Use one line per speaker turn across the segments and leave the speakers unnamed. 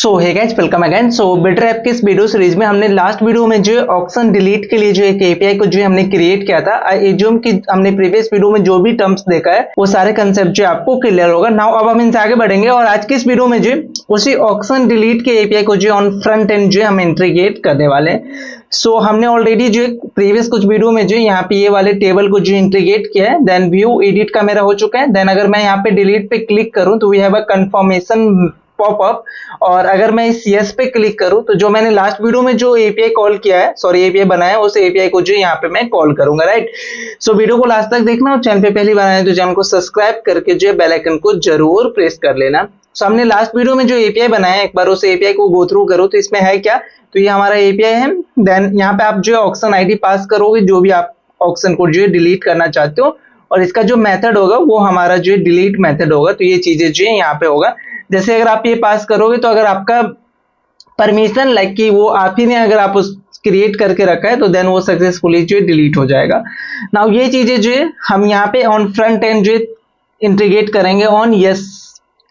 सो hey guys, welcome again. So better app की इस video series में हमने लास्ट वीडियो में जो ऑक्शन डिलीट के लिए जो एक एपीआई को जो हमने क्रिएट किया था, आई एज्यूम कि हमने प्रीवियस वीडियो में जो भी टर्म्स देखा है वो सारे कंसेप्ट जो आपको क्लियर होगा। नाउ अब हम इनसे आगे बढ़ेंगे और आज की इस वीडियो में जो उसी ऑक्शन डिलीट के एपीआई को जो ऑन फ्रंट एंड जो हम इंटीग्रेट करने वाले हैं। सो हमने ऑलरेडी जो प्रीवियस कुछ वीडियो में जो यहाँ पे ये वाले टेबल को जो इंटीग्रेट किया है, देन व्यू एडिट का मेरा हो चुका है। देन अगर मैं यहाँ पे डिलीट पे क्लिक करूं तो we have a confirmation popup, और अगर मैं इस यस पे क्लिक करूं तो जो मैंने लास्ट वीडियो में जो एपीआई कॉल किया है, सॉरी एपीआई बनाया है, उस एपीआई को जो यहाँ पे मैं कॉल करूंगा, राइट। सो वीडियो को लास्ट तक देखना और चैनल पे पहली बार आए तो चैनल को सब्सक्राइब करके जो बेल आइकन को जरूर प्रेस कर लेना। सो हमने लास्ट वीडियो में जो एपीआई बनाया है, एक बार उस एपीआई को गो थ्रू करो तो इसमें है क्या, तो ये हमारा एपीआई है। देन यहाँ पे आप जो ऑक्शन आईडी पास करोगे, जो भी आप ऑक्शन को जो डिलीट करना चाहते हो, और इसका जो मेथड होगा वो हमारा जो डिलीट मेथड होगा। तो ये चीजें जो है यहाँ पे होगा। जैसे अगर आप ये पास करोगे तो अगर आपका परमिशन लाइक कि वो आप ही ने अगर आप उस क्रिएट करके रखा है तो देन वो सक्सेसफुली जो डिलीट हो जाएगा। नाउ ये चीजें जो है हम यहाँ पे ऑन फ्रंट एंड जो इंटीग्रेट करेंगे ऑन यस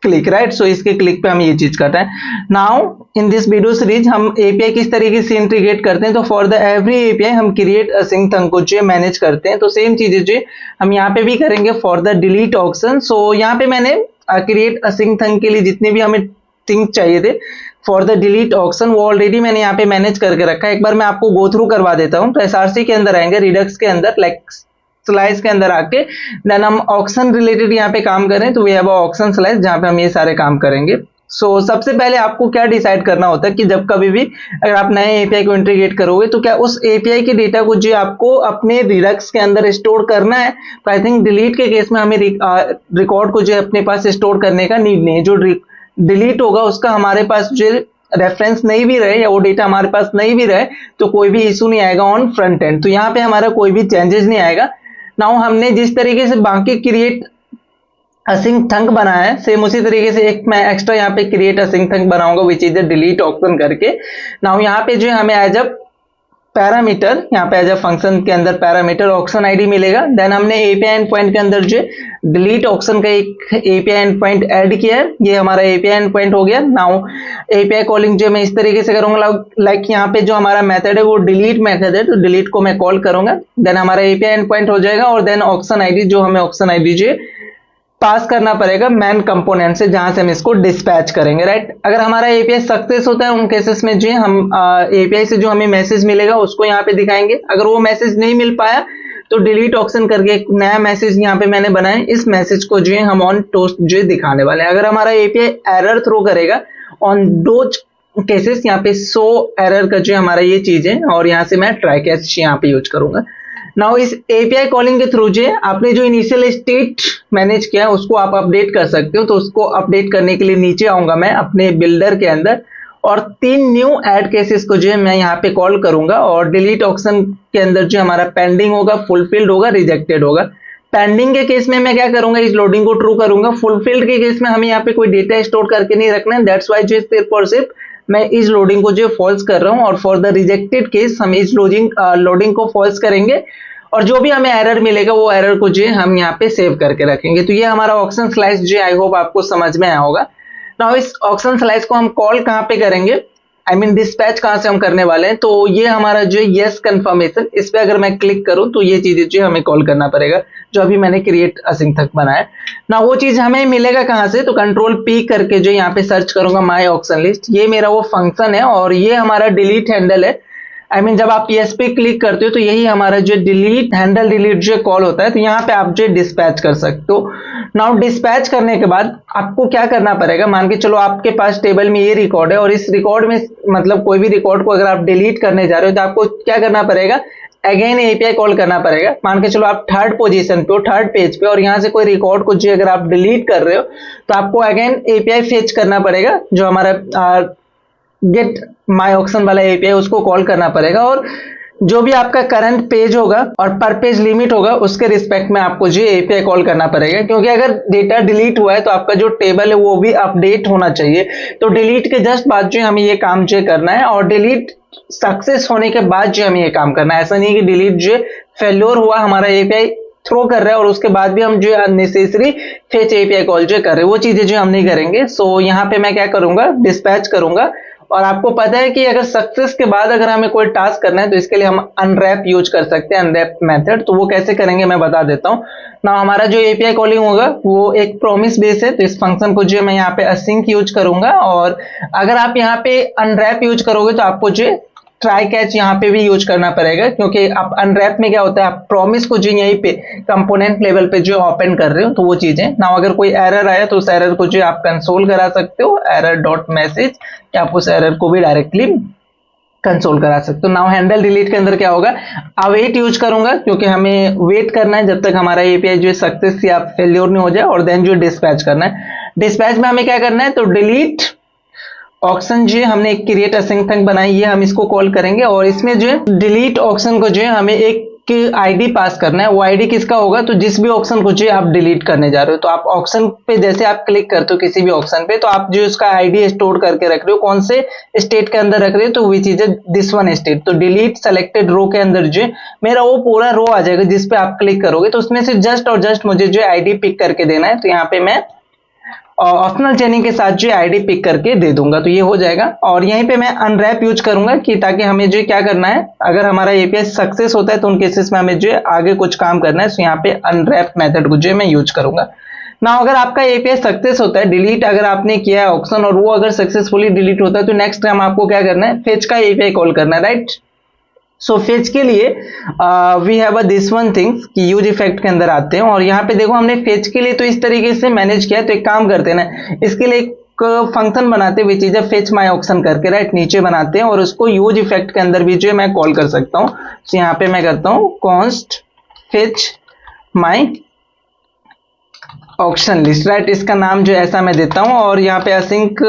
क्लिक, राइट। सो इसके क्लिक पे हम ये चीज करते हैं। Now in this video series हम एपीआई किस तरीके से इंटीग्रेट करते हैं, तो फॉर द एवरी एपीआई हम क्रिएट असिंक थंग को जो मैनेज करते हैं। तो सेम चीजें जो हम यहाँ पे भी करेंगे फॉर द डिलीट ऑक्शन। सो यहाँ पे मैंने क्रिएट असिंक थंग के लिए जितने भी हमें थिंग चाहिए थे फॉर द डिलीट ऑक्शन, वो ऑलरेडी मैंने यहाँ पे मैनेज करके रखा है। एक बार मैं आपको गो थ्रू करवा देता हूँ। तो एसआरसी के अंदर आएंगे, रिडक्स के अंदर लाइक स्लाइस के अंदर आके देन हम ऑक्शन रिलेटेड यहाँ पे काम करें तो वी हैव ऑक्शन स्लाइस, जहाँ पे हम ये सारे काम करेंगे। सो सबसे पहले आपको क्या डिसाइड करना होता है कि जब कभी भी अगर आप नए एपीआई को इंटीग्रेट करोगे तो क्या उस एपीआई के डेटा को जो आपको अपने रिडक्स के अंदर स्टोर करना है। तो आई थिंक डिलीट के केस में हमें रिकॉर्ड को जो अपने पास स्टोर करने का नीड नहीं है। जो डिलीट होगा उसका हमारे पास जो रेफरेंस नहीं भी रहे या वो डेटा हमारे पास नहीं भी रहे तो कोई भी इशू नहीं आएगा ऑन फ्रंट एंड। तो यहाँ पे हमारा कोई भी चेंजेस नहीं आएगा। नाउ हमने जिस तरीके से बाकी क्रिएट असिंक थंग बनाया है, सेम उसी तरीके से एक मैं एक्स्ट्रा यहाँ पे क्रिएट असिंक थंग बनाऊंगा which is the delete auction करके। नाउ यहाँ पे जो हमें एज अ पैरामीटर, यहाँ पे एज अ फंक्शन के अंदर पैरामीटर ऑक्शन आईडी मिलेगा। देन हमने एपीआई एंड पॉइंट के अंदर जो डिलीट ऑक्शन का एक एपीआई एंड पॉइंट ऐड किया है, ये हमारा एपीआई एंड पॉइंट हो गया। नाउ एपीआई कॉलिंग जो मैं इस तरीके से करूंगा, लाइक यहाँ पे जो हमारा मेथड है वो डिलीट मेथड है, तो डिलीट को मैं कॉल करूंगा। देन हमारा एपीआई एंड पॉइंट हो जाएगा और देन ऑक्शन आईडी जो हमें ऑक्शन आईडी जो पास करना पड़ेगा मैन कंपोनेंट से, जहां से हम इसको डिस्पैच करेंगे, राइट। अगर हमारा एपीआई सक्सेस होता है उन केसेस में जो हम एपीआई से जो हमें मैसेज मिलेगा उसको यहाँ पे दिखाएंगे। अगर वो मैसेज नहीं मिल पाया तो डिलीट ऑक्शन करके एक नया मैसेज यहाँ पे मैंने बनाया, इस मैसेज को जो है हम ऑन टोस्ट जो दिखाने वाले हैं। अगर हमारा एपीआई एरर थ्रो करेगा ऑन दो केसेस, यहाँ पे सो एरर का जो हमारा ये चीज है, और यहाँ से मैं ट्राई कैच यहाँ पे यूज करूंगा। नाउ इस एपीआई कॉलिंग के थ्रू जो आपने जो इनिशियल स्टेट मैनेज किया है उसको आप अपडेट कर सकते हो। तो उसको अपडेट करने के लिए नीचे आऊंगा मैं अपने बिल्डर के अंदर, और 3 न्यू ऐड केसेस को जो है मैं यहाँ पे कॉल करूंगा। और डिलीट ऑक्शन के अंदर जो हमारा पेंडिंग होगा, फुलफिल्ड होगा, रिजेक्टेड होगा। पेंडिंग के केस में मैं क्या करूंगा, इस लोडिंग को ट्रू करूंगा। फुलफिल्ड के केस में हमें यहाँ पे कोई डेटा स्टोर करके नहीं रखना है, दैट्स वाई जो सिर्फ और सिर्फ मैं इस लोडिंग को जो फॉल्स कर रहा हूं। और फॉर द रिजेक्टेड केस हम इस लोडिंग को फॉल्स करेंगे, और जो भी हमें एरर मिलेगा वो एरर को जो हम यहाँ पे सेव करके रखेंगे। तो ये हमारा ऑक्शन स्लाइस जो आई होप आपको समझ में आया होगा। नाउ इस ऑक्शन स्लाइस को हम कॉल कहाँ पे करेंगे, आई मीन डिस्पैच कहाँ से हम करने वाले हैं, तो ये हमारा जो यस कंफर्मेशन, इस पे अगर मैं क्लिक करूं तो ये चीजें जो हमें कॉल करना पड़ेगा जो अभी मैंने क्रिएट असिंक थंग बनाया। ना वो चीज हमें मिलेगा कहाँ से, तो कंट्रोल पी करके जो यहाँ पे सर्च करूंगा माय ऑक्शन लिस्ट, ये मेरा वो फंक्शन है और ये हमारा डिलीट हैंडल है। आई मीन जब आप यस पे क्लिक करते हो तो यही हमारा जो डिलीट हैंडल डिलीट जो कॉल होता है, तो यहाँ पे आप जो डिस्पैच कर सकते हो। नाउ डिस्पैच करने के बाद आपको क्या करना पड़ेगा, मान के चलो आपके पास टेबल में ये रिकॉर्ड है और इस रिकॉर्ड में मतलब कोई भी रिकॉर्ड को अगर आप डिलीट करने जा रहे हो तो आपको क्या करना पड़ेगा, अगेन एपीआई कॉल करना पड़ेगा। मान के चलो आप थर्ड पोजीशन पे हो, थर्ड पेज पे, और यहाँ से कोई रिकॉर्ड को जो अगर आप डिलीट कर रहे हो तो आपको अगेन एपीआई फेच करना पड़ेगा, जो हमारा गेट माय ऑक्शन वाला एपीआई उसको कॉल करना पड़ेगा। और जो भी आपका करंट पेज होगा और पर पेज लिमिट होगा उसके रिस्पेक्ट में आपको जो एपीआई कॉल करना पड़ेगा, क्योंकि अगर डेटा डिलीट हुआ है तो आपका जो टेबल है वो भी अपडेट होना चाहिए। तो डिलीट के जस्ट बाद जो हमें ये काम जो करना है, और डिलीट सक्सेस होने के बाद जो हमें ये काम करना है। ऐसा नहीं कि डिलीट जो फेल्योर हुआ, हमारा एपीआई थ्रो कर रहे हैं और उसके बाद भी हम जो है अननेसेसरी फेच एपीआई कॉल जो कर रहे हैं वो चीजें जो हम नहीं करेंगे। सो यहाँ पे मैं क्या करूंगा, डिस्पैच करूंगा। और आपको पता है कि अगर सक्सेस के बाद अगर हमें कोई टास्क करना है तो इसके लिए हम अनरैप यूज कर सकते हैं, अनरैप मेथड। तो वो कैसे करेंगे मैं बता देता हूँ ना। हमारा जो एपीआई कॉलिंग होगा वो एक प्रॉमिस बेस है, तो इस फंक्शन को जो मैं यहाँ पे असिंक यूज करूंगा। और अगर आप यहाँ पे अनरैप यूज करोगे तो आपको जो ट्राई कैच यहाँ पे भी यूज करना पड़ेगा, क्योंकि आप अनरैप में क्या होता है, आप प्रॉमिस को जो यहीं पे कंपोनेंट लेवल पे जो ओपन कर रहे हो तो वो चीजें ना। अगर कोई एरर आया तो उस एरर को जो आप कंसोल करा सकते हो, एरर डॉट मैसेज, या आप उस एरर को भी डायरेक्टली कंसोल करा सकते हो। नाउ हैंडल डिलीट के अंदर क्या होगा, अवेट यूज करूंगा, क्योंकि हमें वेट करना है जब तक हमारा एपीआई जो सक्सेस या फेल्योर नहीं हो जाए। और देन जो डिस्पैच करना है, डिस्पैच में हमें क्या करना है, तो डिलीट ऑक्शन जो है हमने एक क्रिएट असिंक फंक्शन बनाई है, हम इसको कॉल करेंगे। और इसमें जो है डिलीट ऑक्शन को जो है हमें एक आईडी पास करना है। वो आईडी किसका होगा, तो जिस भी ऑक्शन को जो आप डिलीट करने जा रहे हो, तो आप ऑक्शन पे जैसे आप क्लिक करते हो किसी भी ऑक्शन पे, तो आप जो उसका आईडी स्टोर करके रख रहे हो, कौन से स्टेट के अंदर रख रहे हो, तो वो चीज है दिस वन स्टेट। तो डिलीट सेलेक्टेड रो के अंदर जो मेरा वो पूरा रो आ जाएगा जिस पे आप क्लिक करोगे, तो उसमें से जस्ट और जस्ट मुझे जो आईडी पिक करके देना है। तो यहाँ पे मैं ऑप्शनल चेनिंग के साथ जो आईडी पिक करके दे दूंगा, तो ये हो जाएगा। और यहीं पे मैं अनरैप यूज करूंगा कि ताकि हमें जो क्या करना है, अगर हमारा एपीआई सक्सेस होता है तो उन केसेस में हमें जो आगे कुछ काम करना है, तो यहाँ पे अनरैप मेथड को जो मैं यूज करूंगा ना। अगर आपका एपीआई सक्सेस होता है, डिलीट अगर आपने किया है ऑप्शन और वो अगर सक्सेसफुली डिलीट होता है, तो नेक्स्ट टाइम आपको क्या करना है, फेच का एपीआई कॉल करना है, राइट। सो फेच के लिए we have this one things कि यूज इफेक्ट के अंदर आते हैं। और यहाँ पे देखो हमने फेच के लिए तो इस तरीके से मैनेज किया है। तो एक काम करते हैं ना, इसके लिए एक फंक्शन बनाते हैं, which is fetch my auction करके, राइट, नीचे बनाते हैं। और उसको यूज इफेक्ट के अंदर भी जो है मैं कॉल कर सकता हूँ। तो यहाँ पे मैं करता हूँ कॉन्स्ट फेच माई ऑक्शन लिस्ट, राइट, इसका नाम जो ऐसा मैं देता हूँ। और यहाँ पे असिंक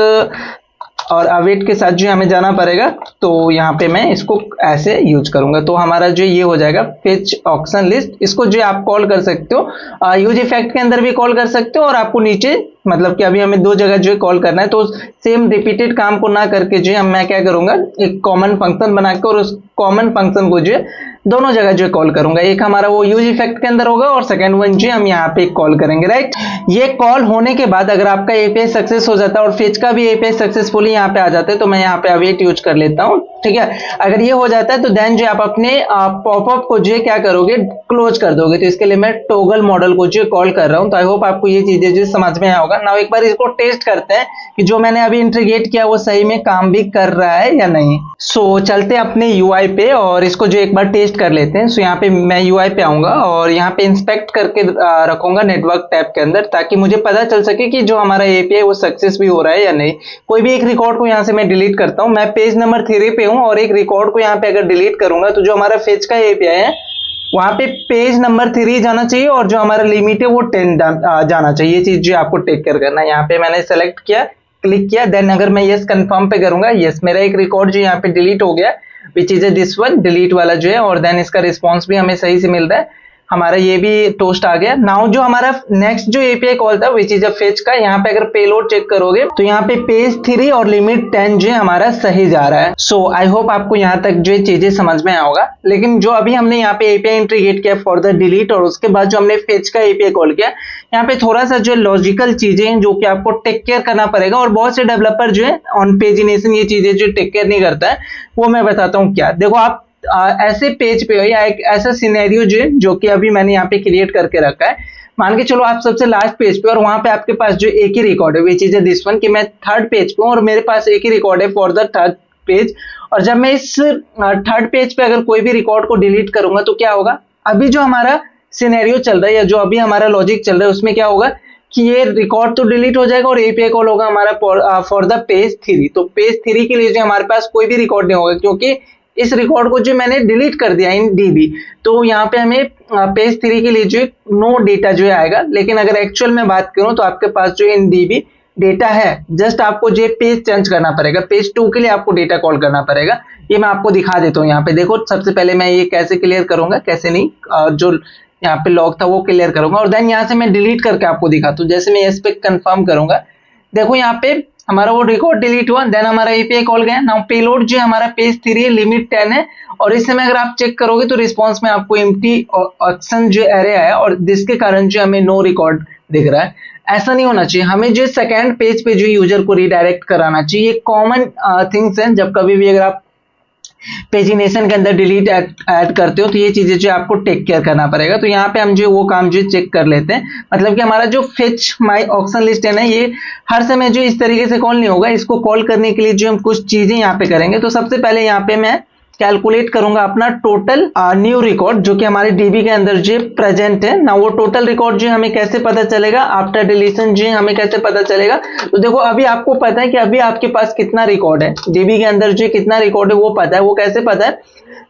और अवेट के साथ जो हमें जाना पड़ेगा, तो यहाँ पे मैं इसको ऐसे यूज करूंगा। तो हमारा जो ये हो जाएगा फेच ऑक्शन लिस्ट। इसको जो आप कॉल कर सकते हो, यूज इफेक्ट के अंदर भी कॉल कर सकते हो, और आपको नीचे मतलब कि अभी हमें दो जगह जो है कॉल करना है, तो सेम रिपीटेड काम को ना करके जो है मैं क्या करूंगा, एक कॉमन फंक्शन बना के और उस कॉमन फंक्शन को जो है दोनों जगह जो कॉल करूंगा। एक हमारा वो यूज इफेक्ट के अंदर होगा और सेकंड वन जो हम यहाँ पे कॉल करेंगे, राइट। ये कॉल होने के बाद अगर आपका एपीआई सक्सेस हो जाता है और फेच का भी एपीआई सक्सेसफुली यहाँ पे आ जाता है, तो मैं यहाँ पे अवेट यूज कर लेता हूँ, ठीक है। अगर ये हो जाता है तो देन जो आप अपने पॉपअप को जो क्या करोगे, क्लोज कर दोगे। तो इसके लिए मैं टॉगल मॉडल को जो कॉल कर रहा हूँ। तो आई होप आपको ये चीजें जो समझ में आया होगा। नाउ एक बार इसको टेस्ट करते हैं कि जो मैंने अभी इंटीग्रेट किया वो सही में काम भी कर रहा है या नहीं। सो चलते हैं अपने यूआई पे और इसको जो एक बार टेस्ट कर लेते हैं। सो यहाँ पे मैं यूआई पे आऊंगा और यहाँ पे इंस्पेक्ट करके रखूंगा नेटवर्क टैब के अंदर, ताकि मुझे पता चल सके कि जो हमारा एपीआई वो सक्सेस भी हो रहा है या नहीं। कोई भी एक रिकॉर्ड को यहाँ से मैं डिलीट करता हूँ। मैं पेज नंबर 3 पे हूँ और एक रिकॉर्ड को यहाँ पे अगर डिलीट करूंगा तो जो हमारा फेच का एपीआई है वहां पे पेज नंबर 3 जाना चाहिए और जो हमारा लिमिट है वो 10 जाना चाहिए। ये चीज जो आपको टेक केयर करना है। यहाँ पे मैंने सेलेक्ट किया, क्लिक किया, देन अगर मैं यस कंफर्म पे करूंगा, यस मेरा एक रिकॉर्ड जो यहाँ पे डिलीट हो गया, which is this one, delete वाला जो है। और देन इसका रिस्पॉन्स भी हमें सही से मिल रहा है, हमारा ये भी टोस्ट आ गया। नाउ जो हमारा नेक्स्ट जो एपीआई कॉल था विच इज अ फेच का, यहाँ पे अगर पेलोड चेक करोगे तो यहाँ पे पेज 3 और लिमिट 10 जो है हमारा सही जा रहा है। सो आई होप आपको यहाँ तक जो चीजें समझ में आया होगा। लेकिन जो अभी हमने यहाँ पे एपीआई इंटीग्रेट किया फॉर द डिलीट और उसके बाद जो हमने फेच का एपीआई कॉल किया, यहाँ पे थोड़ा सा जो लॉजिकल चीजें हैं जो कि आपको टेक केयर करना पड़ेगा। और बहुत से डेवलपर जो है ऑन पेजिनेशन ये चीजें जो टेक केयर नहीं करता है, वो मैं बताता हूँ क्या। देखो आप ऐसे पेज पे हो या एक ऐसा सिनेरियो जो कि अभी मैंने यहाँ पे क्रिएट करके रखा है। मान के चलो आप सबसे लास्ट पेज पे और वहां पे आपके पास जो एक ही रिकॉर्ड है विच इज दिस वन, कि मैं थर्ड पेज पे हूँ और मेरे पास एक ही रिकॉर्ड है फॉर द थर्ड पेज। और जब मैं इस थर्ड पेज पे अगर कोई भी रिकॉर्ड को डिलीट करूंगा तो क्या होगा, अभी जो हमारा सिनेरियो चल रहा है या जो अभी हमारा लॉजिक चल रहा है उसमें क्या होगा कि ये रिकॉर्ड तो डिलीट हो जाएगा और एपीआई कॉल होगा हमारा फॉर द पेज 3। तो पेज 3 के लिए जो हमारे पास कोई भी रिकॉर्ड नहीं होगा, क्योंकि इस रिकॉर्ड को जो मैंने डिलीट कर दिया इन डीबी। तो यहाँ पे हमें पेज 3 के लिए जो नो डेटा जो है आएगा। लेकिन अगर एक्चुअल में बात करूं तो आपके पास जो इन डीबी डेटा है, जस्ट आपको जो पेज चेंज करना पड़ेगा। पेज 2 के लिए आपको डेटा कॉल करना पड़ेगा। ये मैं आपको दिखा देता हूँ। यहाँ पे देखो, सबसे पहले मैं ये कैसे क्लियर करूंगा, कैसे नहीं, जो यहाँ पे लॉग था वो क्लियर करूंगा और देन यहाँ से मैं डिलीट करके आपको दिखाता हूँ। जैसे मैं इस पे कंफर्म करूंगा, देखो यहाँ पे हमारा वो रिकॉर्ड डिलीट हुआ, देन हमारा एपीआई कॉल गया। नाउ पेलोड जो हमारा पेज 3 है, लिमिट 10 है, और इस समय अगर आप चेक करोगे तो रिस्पॉन्स में आपको एम्प्टी ऑक्शन जो एरे आया, और जिसके कारण जो हमें नो रिकॉर्ड दिख रहा है। ऐसा नहीं होना चाहिए, हमें जो सेकंड पेज पे जो यूजर को रीडायरेक्ट कराना चाहिए। ये कॉमन थिंग्स हैं, जब कभी भी अगर आप पेजिनेशन के अंदर डिलीट ऐड करते हो तो ये चीजें जो आपको टेक केयर करना पड़ेगा। तो यहाँ पे हम जो वो काम जो चेक कर लेते हैं, मतलब कि हमारा जो फेच माय ऑक्शन लिस्ट है ना, ये हर समय जो इस तरीके से कॉल नहीं होगा। इसको कॉल करने के लिए जो हम कुछ चीजें यहाँ पे करेंगे, तो सबसे पहले यहाँ पे मैं कैलकुलेट करूंगा अपना टोटल न्यू रिकॉर्ड जो कि हमारे डीबी के अंदर जो प्रेजेंट है ना। वो टोटल रिकॉर्ड जो हमें कैसे पता चलेगा, आफ्टर डिलीशन जो हमें कैसे पता चलेगा। तो देखो अभी आपको पता है कि अभी आपके पास कितना रिकॉर्ड है, डीबी के अंदर जो कितना रिकॉर्ड है वो पता है। वो कैसे पता है?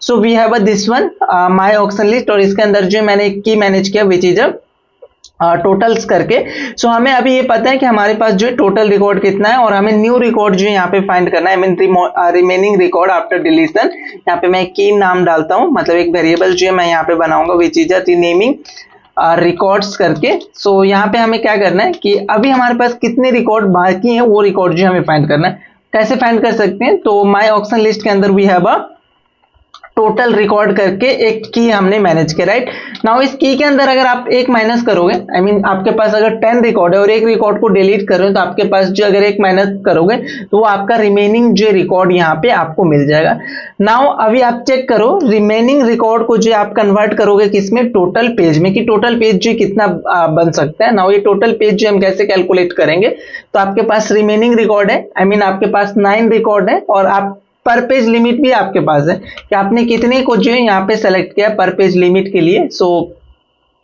So we have this one my auction list, और इसके अंदर जो मैंने एक की मैनेज किया विच इज टोटल्स करके। सो हमें अभी ये पता है कि हमारे पास जो है टोटल रिकॉर्ड कितना है, और हमें न्यू रिकॉर्ड जो है यहाँ पे फाइंड करना है, I mean remaining record after deletion. यहाँ पे मैं एक की नाम डालता हूँ, मतलब एक वेरिएबल जो है मैं यहाँ पे बनाऊंगा विच इज रीनेमिंग रिकॉर्ड्स करके। सो यहाँ पे हमें क्या करना है कि अभी हमारे पास कितने रिकॉर्ड बाकी हैं वो रिकॉर्ड जो हमें फाइंड करना है। कैसे फाइंड कर सकते हैं? तो माय ऑक्शन लिस्ट के अंदर we have a total record करके एक की हमने मैनेज किया, राइट। नाउ इस की के अंदर अगर आप एक माइनस करोगे, आई मीन आपके पास अगर 10 रिकॉर्ड है और एक रिकॉर्ड को डिलीट कर रहे हो, तो आपके पास जो अगर एक माइनस करोगे तो वो आपका रिमेनिंग जो रिकॉर्ड यहाँ पे आपको मिल जाएगा। नाउ अभी आप चेक करो रिमेनिंग रिकॉर्ड को जो आप कन्वर्ट करोगे किसमें, टोटल पेज में, कि टोटल पेज जो कितना बन सकता है। नाउ ये टोटल पेज जो हम कैसे कैलकुलेट करेंगे, तो आपके पास रिमेनिंग रिकॉर्ड है, आई मीन आपके पास 9 रिकॉर्ड है, और आप पर पेज लिमिट भी आपके पास है कि आपने कितने को जो है यहाँ पे सेलेक्ट किया पर पेज लिमिट के लिए। सो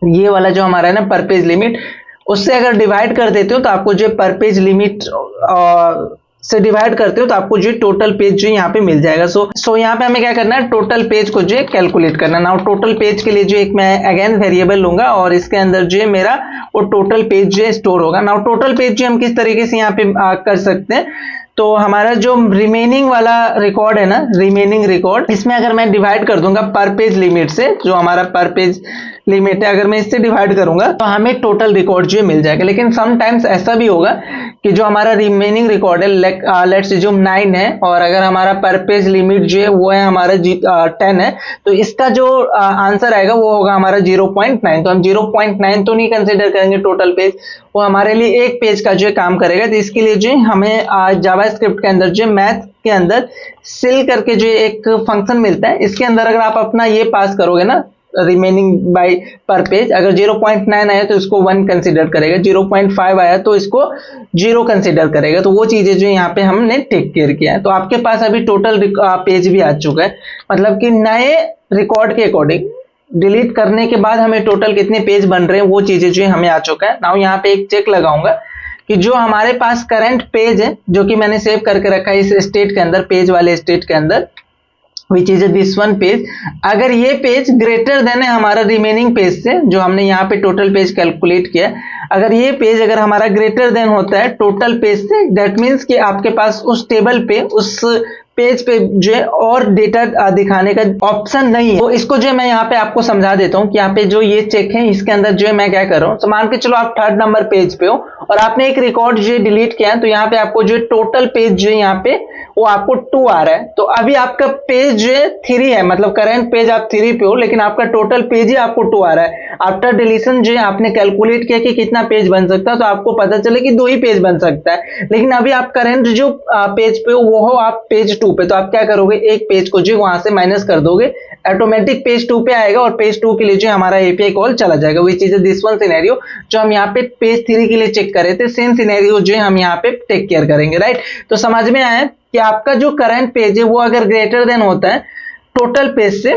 ये वाला जो हमारा है ना पर पेज लिमिट, उससे अगर डिवाइड कर देते हो तो आपको जो पर पेज लिमिट से डिवाइड करते हो तो आपको जो टोटल पेज जो यहाँ पे मिल जाएगा। सो यहाँ पे हमें क्या करना है, टोटल पेज को जो है कैलकुलेट करना है। नाउ टोटल पेज के लिए जो एक मैं अगेन वेरिएबल लूंगा, और इसके अंदर जो है मेरा वो टोटल पेज जो है स्टोर होगा। नाउ टोटल पेज जो हम किस तरीके से यहाँ पे कर सकते हैं, तो हमारा जो रिमेनिंग वाला रिकॉर्ड है ना, रिमेनिंग रिकॉर्ड, इसमें अगर मैं डिवाइड कर दूंगा पर पेज लिमिट से, जो हमारा पर पेज लिमिट है अगर मैं इससे डिवाइड करूंगा तो हमें टोटल रिकॉर्ड जो मिल जाएगा। लेकिन समटाइम्स ऐसा भी होगा कि जो हमारा रिमेनिंग रिकॉर्ड है लेट्स जो 9 है, और अगर हमारा पर पेज लिमिट जो है वो है हमारा 10 है, तो इसका जो आंसर आएगा वो होगा हमारा 0.9। तो हम 0.9 तो नहीं कंसिडर करेंगे टोटल पेज, वो हमारे लिए एक पेज का जो काम करेगा। तो इसके लिए जो हमें जावास्क्रिप्ट के अंदर जो मैथ के अंदर सिल करके जो एक फंक्शन मिलता है, इसके अंदर अगर आप अपना ये पास करोगे ना रिमेनिंग बाय पर पेज, अगर 0.9 आया तो इसको 1 कंसीडर करेगा, 0.5 आया तो इसको 0 कंसीडर करेगा। तो वो चीजें जो यहाँ पे हमने टेक केयर किया है। तो आपके पास अभी टोटल पेज भी आ चुका है, मतलब कि नए रिकॉर्ड के अकॉर्डिंग डिलीट करने के बाद हमें टोटल कितने पेज बन रहे हैं वो चीजें जो हमें आ चुका है। नाउ यहाँ पे एक चेक लगाऊंगा कि जो हमारे पास करंट पेज है जो कि मैंने सेव करके रखा है इस स्टेट के अंदर, पेज वाले स्टेट के अंदर, which is this one page, अगर ये पेज ग्रेटर देन है हमारा रिमेनिंग पेज से, जो हमने यहाँ पे टोटल पेज कैलकुलेट किया, अगर ये पेज अगर हमारा ग्रेटर देन होता है टोटल पेज से, दैट मीन्स कि आपके पास उस टेबल पे, उस पेज पे जो है और डेटा दिखाने का ऑप्शन नहीं है। तो इसको जो है मैं यहाँ पे आपको समझा देता हूँ कि यहाँ पे जो ये चेक है इसके अंदर जो है मैं क्या कर रहा हूँ। तो मान के चलो आप 3rd नंबर पेज पे हो और आपने एक रिकॉर्ड जो है डिलीट किया है, तो यहाँ पे आपको जो है टोटल पेज जो है यहाँ पे वो आपको 2 आ रहा है। तो अभी आपका पेज जो है 3 है, मतलब करंट पेज आप 3 पे हो, लेकिन आपका टोटल पेज ही आपको 2 आ रहा है। आफ्टर डिलीशन जो है आपने कैलकुलेट किया कि कितना पेज बन सकता है, तो आपको पता चले कि 2 ही पेज बन सकता है। लेकिन अभी आप करंट जो पेज पे हो वो हो आप पेज 2 पे, तो आप क्या करोगे, एक पेज को जो वहां से माइनस कर दोगे, ऑटोमेटिक पेज 2 पे आएगा और पेज 2 के लिए जो हमारा एपीआई कॉल चला जाएगा। Which is this one scenario जो हम यहाँ पे पेज 3 के लिए चेक कर रहे थे, सेम सिनेरियो जो है हम यहाँ पे टेक केयर करेंगे, राइट। तो समझ में आया कि आपका जो करंट पेज है वो अगर ग्रेटर देन होता है टोटल पेज से,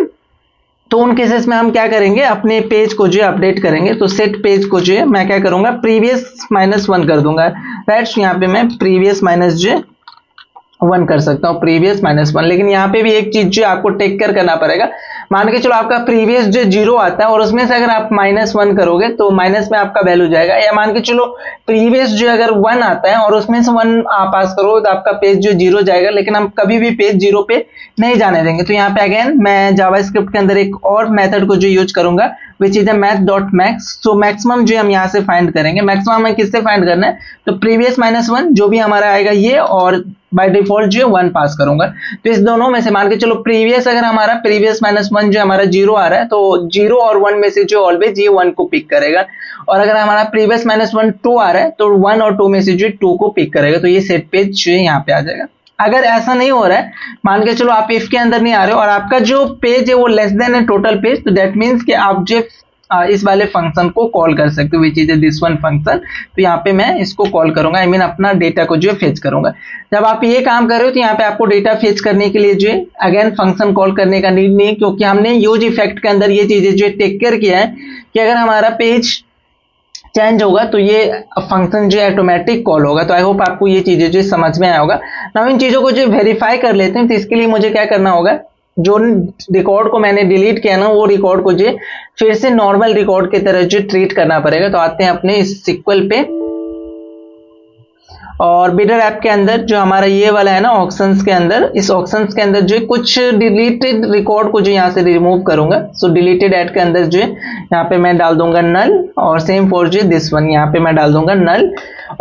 तो उन केसेस में हम क्या करेंगे, अपने पेज को जो अपडेट करेंगे। तो सेट पेज को जो है मैं क्या करूंगा, प्रीवियस -1 कर दूंगा, राइट। यहाँ पे मैं प्रीवियस -1 कर सकता हूँ, प्रीवियस -1। लेकिन यहाँ पे भी एक चीज जो आपको टेक केयर करना पड़ेगा, मान के चलो आपका प्रीवियस जो 0 आता है और उसमें से अगर आप -1 करोगे तो माइनस में आपका वैल्यू जाएगा, या मान के चलो प्रीवियस जो अगर 1 आता है और उसमें से 1 आप पास करोगे तो आपका पेज जो 0 जाएगा, लेकिन हम कभी भी पेज 0 पे नहीं जाने देंगे। तो यहाँ पे अगेन मैं जावास्क्रिप्ट के अंदर एक और मेथड को जो यूज करूंगा विच इज math.max। तो मैक्सिमम जो हम यहाँ से फाइंड करेंगे, मैक्सिमम हमें किससे फाइंड करना है, तो प्रीवियस -1 जो भी हमारा आएगा ये, और बाय डिफॉल्ट जो 1 पास करूंगा। तो इस दोनों में से मान के चलो प्रीवियस अगर हमारा प्रीवियस -1 जो हमारा 0 आ रहा है तो 0 और 1 में से जो ऑलवेज ये 1 को पिक करेगा, और अगर हमारा प्रीवियस -1 2 आ रहा है तो 1 और 2 में से जो 2 को पिक करेगा, तो ये सेट पेज जो है यहाँ पे आ जाएगा। अगर ऐसा नहीं हो रहा है, मान के चलो आप इफ के अंदर नहीं आ रहे हो और आपका जो पेज है वो लेस देन है टोटल पेज, तो दैट मीन्स कि आप जो इस वाले फंक्शन को कॉल कर सकते हो which is this one function. तो यहाँ पे मैं इसको कॉल करूंगा, आई मीन अपना डेटा को जो है फेच करूंगा। जब आप ये काम कर रहे हो तो यहाँ पे आपको डेटा फेच करने के लिए जो है अगेन फंक्शन कॉल करने का नीड नहीं, क्योंकि हमने यूज इफेक्ट के अंदर ये चीजें जो टेक केयर किया है कि अगर हमारा पेज चेंज होगा तो ये फंक्शन जो ऑटोमेटिक कॉल होगा। तो आई होप आपको ये चीजें जो समझ में आया होगा। नाउ इन चीजों को जो वेरीफाई कर लेते हैं, तो इसके लिए मुझे क्या करना होगा, जो रिकॉर्ड को मैंने डिलीट किया ना वो रिकॉर्ड को जो फिर से नॉर्मल रिकॉर्ड की तरह जो ट्रीट करना पड़ेगा। तो आते हैं अपने इस सिक्वल पे, और बिडर ऐप के अंदर जो हमारा ये वाला है ना ऑप्शंस के अंदर, इस ऑप्शंस के अंदर जो कुछ डिलीटेड रिकॉर्ड को जो यहाँ से रिमूव करूंगा। सो डिलीटेड ऐड के अंदर जो है यहाँ पे मैं डाल दूंगा नल, और सेम फॉर जो दिस वन यहाँ पे मैं डाल दूंगा नल।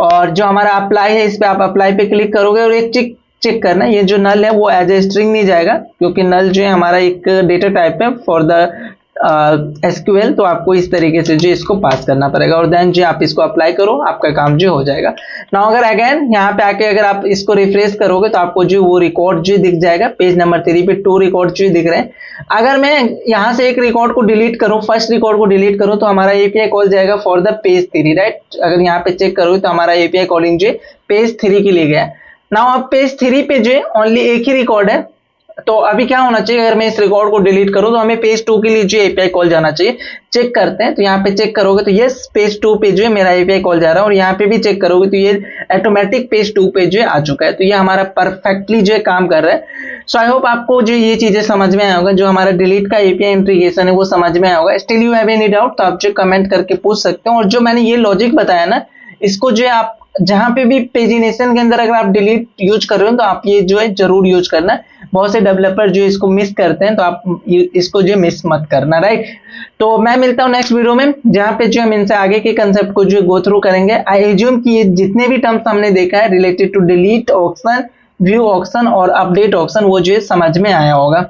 और जो हमारा अप्लाई है इस पे आप अप्लाई पे क्लिक करोगे और एक चेक करना ये जो नल है वो एज ए स्ट्रिंग नहीं जाएगा, क्योंकि नल जो है हमारा एक डेटा टाइप है फॉर द एसक्यूएल। तो आपको इस तरीके से जो इसको पास करना पड़ेगा, और देन जो आप इसको अप्लाई करो, आपका काम जो हो जाएगा। नाउ अगर अगेन यहाँ पे आके अगर आप इसको रिफ्रेश करोगे तो आपको जो वो रिकॉर्ड जो दिख जाएगा, पेज नंबर 3 पे 2 रिकॉर्ड जो दिख रहे हैं। अगर मैं यहाँ से एक रिकॉर्ड को डिलीट करूँ, फर्स्ट रिकॉर्ड को डिलीट करूँ, तो हमारा एपीआई कॉल जाएगा फॉर द पेज 3, राइट। अगर यहाँ पे चेक करोगे तो हमारा एपीआई कॉलिंग जो पेज 3 के लिए गया। नाउ अब पेज 3 पे जो ओनली एक ही रिकॉर्ड है, तो अभी क्या होना चाहिए, अगर मैं इस रिकॉर्ड को डिलीट करूं तो हमें पेज 2 के लिए जो एपीआई कॉल जाना चाहिए। चेक करते हैं, तो यहाँ पे चेक करोगे तो यस पेज 2 पे जो है मेरा एपीआई कॉल जा रहा है, और यहाँ पे भी चेक करोगे तो ये ऑटोमेटिक पेज 2 पे जो है आ चुका है। तो ये हमारा परफेक्टली जो है काम कर रहा है। सो आई होप आपको जो ये चीजें समझ में आया होगा, जो हमारा डिलीट का एपीआई इंटीग्रेशन है वो समझ में आया होगा। Still you have any doubt तो आप जो कमेंट करके पूछ सकते हो। और जो मैंने ये लॉजिक बताया ना, इसको जो है आप जहां पे भी पेजिनेशन के अंदर अगर आप डिलीट यूज कर रहे हो तो आप ये जो है जरूर यूज करना। बहुत से डेवलपर जो इसको मिस करते हैं, तो आप इसको जो मिस मत करना, राइट। तो मैं मिलता हूँ नेक्स्ट वीडियो में, जहां पे जो हम इनसे आगे के कंसेप्ट को जो गो थ्रू करेंगे। आई एज्यूम कि ये जितने भी टर्म्स हमने देखा है related to delete option, view option और अपडेट ऑप्शन, वो जो है समझ में आया होगा।